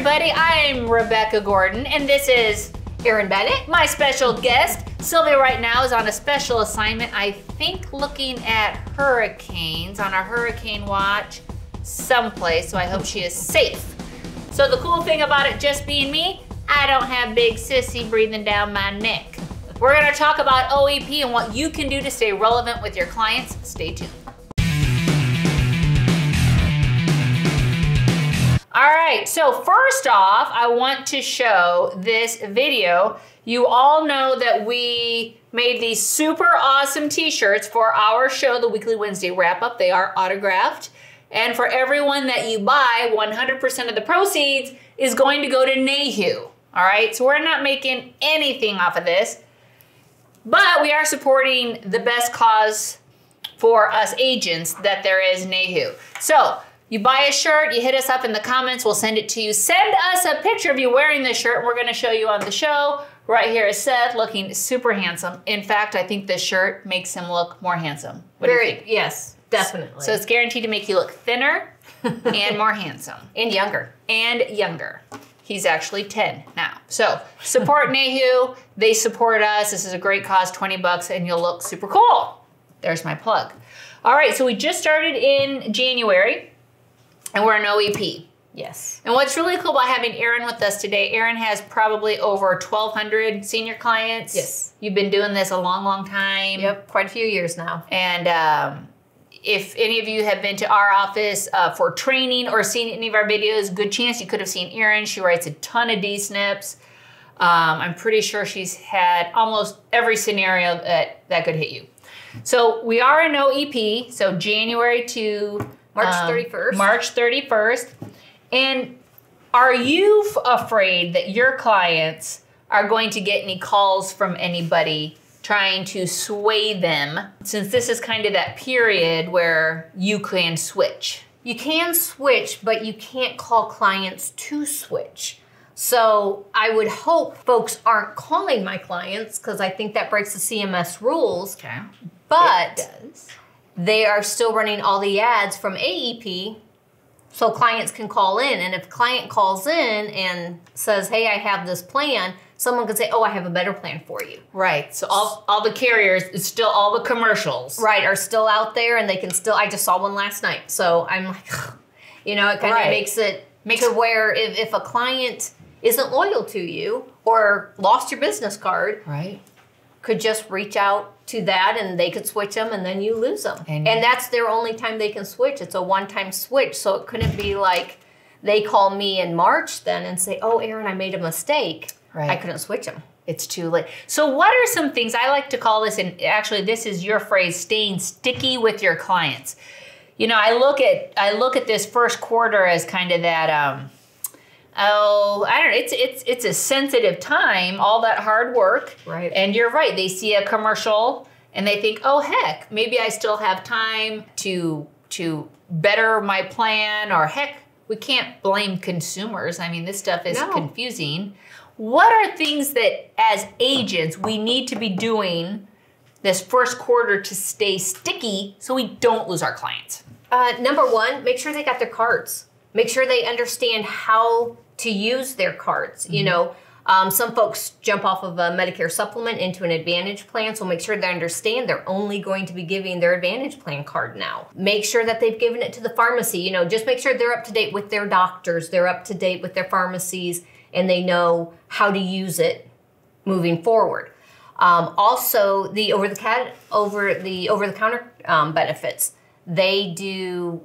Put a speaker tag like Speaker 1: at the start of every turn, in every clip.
Speaker 1: everybody, I'm Rebecca Gordon, and this is
Speaker 2: Erin Bennett,
Speaker 1: my special guest. Sylvia right now is on a special assignment, I think looking at hurricanes, on a hurricane watch someplace, so I hope she is safe. So the cool thing about it just being me, I don't have big sissy breathing down my neck. We're gonna talk about OEP and what you can do to stay relevant with your clients. Stay tuned. All right, so first off, I want to show this video. You all know that we made these super awesome t-shirts for our show, the Weekly Wednesday Wrap-Up. They are autographed. And for everyone that you buy, 100% of the proceeds is going to go to NAHU. All right, so we're not making anything off of this, but we are supporting the best cause for us agents that there is, NAHU. So, you buy a shirt, you hit us up in the comments, we'll send it to you. Send us a picture of you wearing this shirt, and we're gonna show you on the show. Right here is Seth, looking super handsome. In fact, I think this shirt makes him look more handsome. What do you think?
Speaker 2: Yes, definitely.
Speaker 1: So it's guaranteed to make you look thinner and more handsome.
Speaker 2: And younger.
Speaker 1: And younger. He's actually 10 now. So support NAHU, they support us. This is a great cause, 20 bucks, and you'll look super cool. There's my plug. All right, so we just started in January. And we're an OEP.
Speaker 2: Yes.
Speaker 1: And what's really cool about having Erin with us today, Erin has probably over 1,200 senior clients.
Speaker 2: Yes.
Speaker 1: You've been doing this a long, long time.
Speaker 2: Yep, quite a few years now.
Speaker 1: And if any of you have been to our office for training or seen any of our videos, good chance you could have seen Erin. She writes a ton of D-SNPs. I'm pretty sure she's had almost every scenario that could hit you. So we are an OEP, so January to
Speaker 2: March 31st.
Speaker 1: March 31st. And are you afraid that your clients are going to get any calls from anybody trying to sway them, since this is kind of that period where you can switch?
Speaker 2: You can switch, but you can't call clients to switch. So I would hope folks aren't calling my clients, because I think that breaks the CMS rules.
Speaker 1: Okay.
Speaker 2: But
Speaker 1: it does.
Speaker 2: They are still running all the ads from AEP, so clients can call in. And if a client calls in and says, hey, I have this plan, someone could say, oh, I have a better plan for you.
Speaker 1: Right, so all the carriers, it's still all the commercials.
Speaker 2: Right, are still out there, and they can still, I just saw one last night. So I'm like, you know, it kind of makes it to where if a client isn't loyal to you or lost your business card,
Speaker 1: right,
Speaker 2: could just reach out to that and they could switch them and then you lose them. And that's their only time they can switch. It's a one-time switch. So it couldn't be like they call me in March then and say, oh, Erin, I made a mistake. Right. I couldn't switch them.
Speaker 1: It's too late. So what are some things, I like to call this, and actually this is your phrase, staying sticky with your clients. You know, I look at this first quarter as kind of that, oh, I don't know, it's a sensitive time, all that hard work.
Speaker 2: Right.
Speaker 1: And you're right, they see a commercial and they think, oh heck, maybe I still have time to better my plan, or heck, we can't blame consumers. I mean, this stuff is confusing. What are things that as agents we need to be doing this first quarter to stay sticky so we don't lose our clients?
Speaker 2: Number one, make sure they got their cards. Make sure they understand how to use their cards. You know, some folks jump off of a Medicare supplement into an Advantage plan, so make sure they understand they're only going to be giving their Advantage plan card now. Make sure that they've given it to the pharmacy. You know, just make sure they're up to date with their doctors, they're up to date with their pharmacies, and they know how to use it moving forward. Also, the over-the-counter benefits, they do.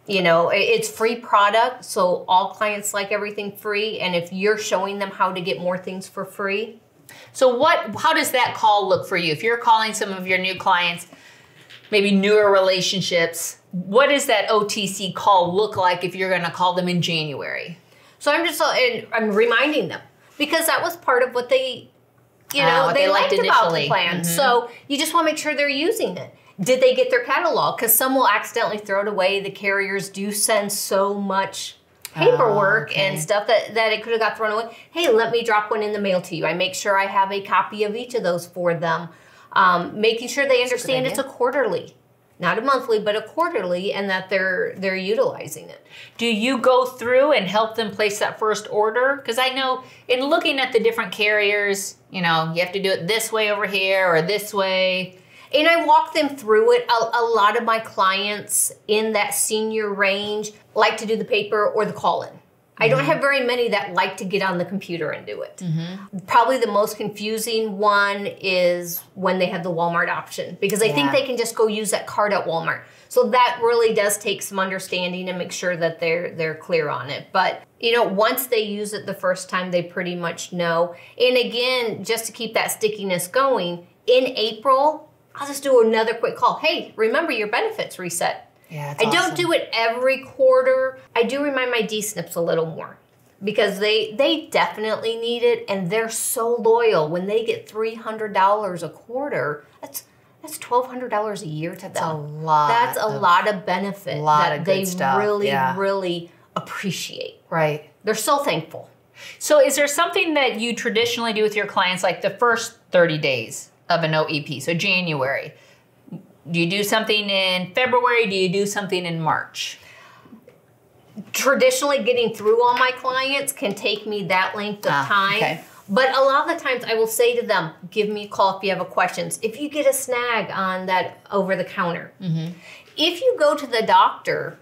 Speaker 2: You know, it's free product, so all clients like everything free. And if you're showing them how to get more things for free.
Speaker 1: So how does that call look for you? If you're calling some of your new clients, maybe newer relationships, what does that OTC call look like if you're gonna call them in January?
Speaker 2: So I'm reminding them, because that was part of what they, you know, they liked about the plan. So you just wanna make sure they're using it. Did they get their catalog? Because some will accidentally throw it away. The carriers do send so much paperwork and stuff that it could have got thrown away. Hey, let me drop one in the mail to you. I make sure I have a copy of each of those for them. Making sure they understand it's a quarterly. not a monthly, but a quarterly, and that they're utilizing it.
Speaker 1: Do you go through and help them place that first order? Because I know in looking at the different carriers, you know, you have to do it this way over here or this way.
Speaker 2: And I walk them through it. A lot of my clients in that senior range like to do the paper or the call-in. I don't have very many that like to get on the computer and do it. Probably the most confusing one is when they have the Walmart option, because they think they can just go use that card at Walmart. So that really does take some understanding and make sure that they're clear on it. But you know, once they use it the first time, they pretty much know. And again, just to keep that stickiness going, in April, I'll just do another quick call. Hey, remember your benefits reset.
Speaker 1: Yeah,
Speaker 2: I don't do it every quarter. I do remind my D-SNPs a little more because they definitely need it, and they're so loyal. When they get $300 a quarter, that's $1,200 a year to them.
Speaker 1: That's a lot.
Speaker 2: That's a lot of benefit that they really appreciate.
Speaker 1: Right.
Speaker 2: They're so thankful.
Speaker 1: So is there something that you traditionally do with your clients, like the first 30 days of an OEP, so January? Do you do something in February? Do you do something in March?
Speaker 2: Traditionally, getting through all my clients can take me that length of time.
Speaker 1: Okay.
Speaker 2: But a lot of the times I will say to them, give me a call if you have questions. If you get a snag on that over the counter. If you go to the doctor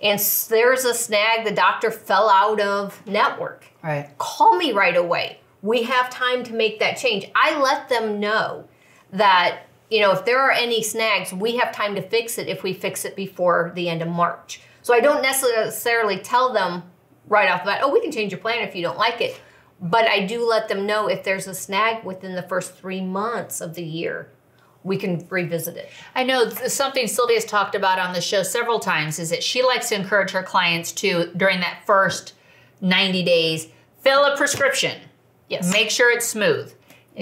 Speaker 2: and there's a snag, the doctor fell out of network, call me right away. We have time to make that change. I let them know that, you know, if there are any snags, we have time to fix it if we fix it before the end of March. So I don't necessarily tell them right off the bat, oh, we can change your plan if you don't like it. But I do let them know if there's a snag within the first 3 months of the year, we can revisit it.
Speaker 1: I know something Sylvia's talked about on the show several times is that she likes to encourage her clients to, during that first 90 days, fill a prescription.
Speaker 2: Yes.
Speaker 1: Make sure it's smooth.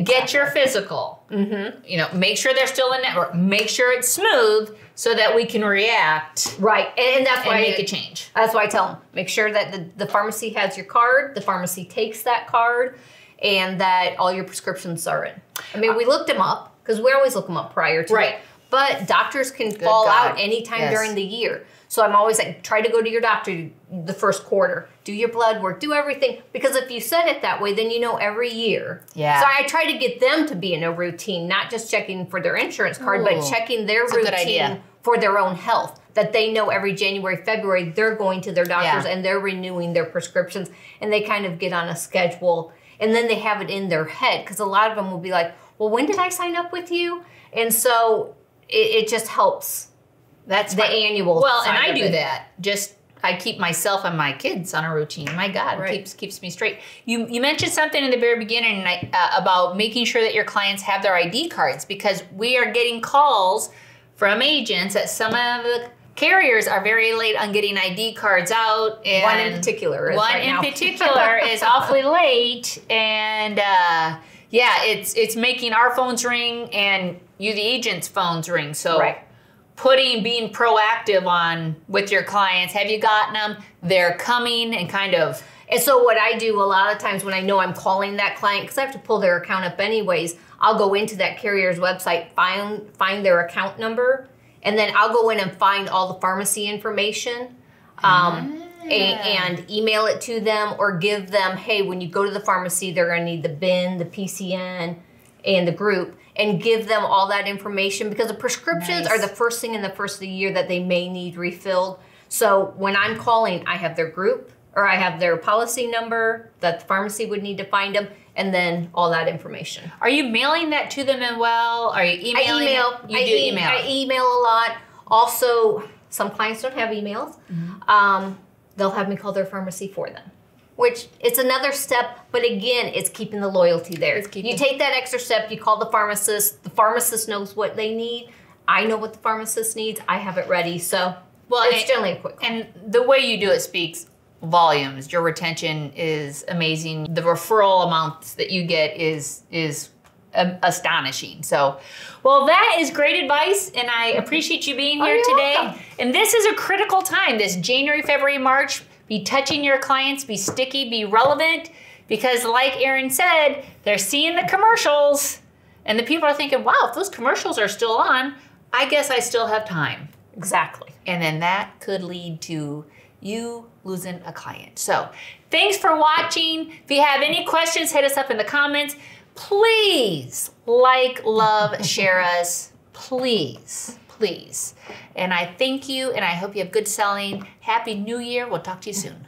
Speaker 1: Get your physical. You know, make sure they're still in network. Make sure it's smooth so that we can react.
Speaker 2: Right, and that's why
Speaker 1: make a change.
Speaker 2: That's why I tell them, make sure that the pharmacy has your card, the pharmacy takes that card, and that all your prescriptions are in. I mean, we looked them up, because we always look them up prior to it. But doctors can fall out anytime during the year. So I'm always like, try to go to your doctor the first quarter. Do your blood work. Do everything. Because if you set it that way, then you know every year. So I try to get them to be in a routine, not just checking for their insurance card, but checking their routine for their own health. That they know every January, February, they're going to their doctors and they're renewing their prescriptions. And they kind of get on a schedule. And then they have it in their head. Because a lot of them will be like, well, when did I sign up with you? And so it just helps. That's the annual.
Speaker 1: Well, and I do that. Just I keep myself and my kids on a routine. My God, it keeps me straight. You mentioned something in the very beginning about making sure that your clients have their ID cards, because we are getting calls from agents that some of the carriers are very late on getting ID cards out. And
Speaker 2: one in particular
Speaker 1: is awfully late, and it's making our phones ring and you the agent's phones ring. So being proactive on with your clients. Have you gotten them? They're coming and kind of.
Speaker 2: And so what I do a lot of times when I know I'm calling that client, because I have to pull their account up anyways, I'll go into that carrier's website, find their account number, and then I'll go in and find all the pharmacy information and email it to them, or give them, hey, when you go to the pharmacy, they're going to need the BIN, the PCN, and the group, and give them all that information, because the prescriptions are the first thing in the first of the year that they may need refilled. So when I'm calling, I have their group, or I have their policy number that the pharmacy would need to find them, and then all that information.
Speaker 1: Are you mailing that to them as well? Are you emailing?
Speaker 2: I email a lot. Also, some clients don't have emails. They'll have me call their pharmacy for them, which it's another step, but again, it's keeping the loyalty there. You take that extra step, you call the pharmacist knows what they need, I know what the pharmacist needs, I have it ready, so it's generally a quick call.
Speaker 1: And the way you do it speaks volumes. Your retention is amazing. The referral amounts that you get is astonishing. So, well, that is great advice, and I appreciate you being here today. Welcome. And this is a critical time, this January, February, March. Be touching your clients, be sticky, be relevant, because like Erin said, they're seeing the commercials, and the people are thinking, wow, if those commercials are still on, I guess I still have time.
Speaker 2: Exactly.
Speaker 1: And then that could lead to you losing a client. So thanks for watching. If you have any questions, hit us up in the comments. Please like, love, share us. Please, please. And I thank you, and I hope you have good selling. Happy New Year. We'll talk to you soon.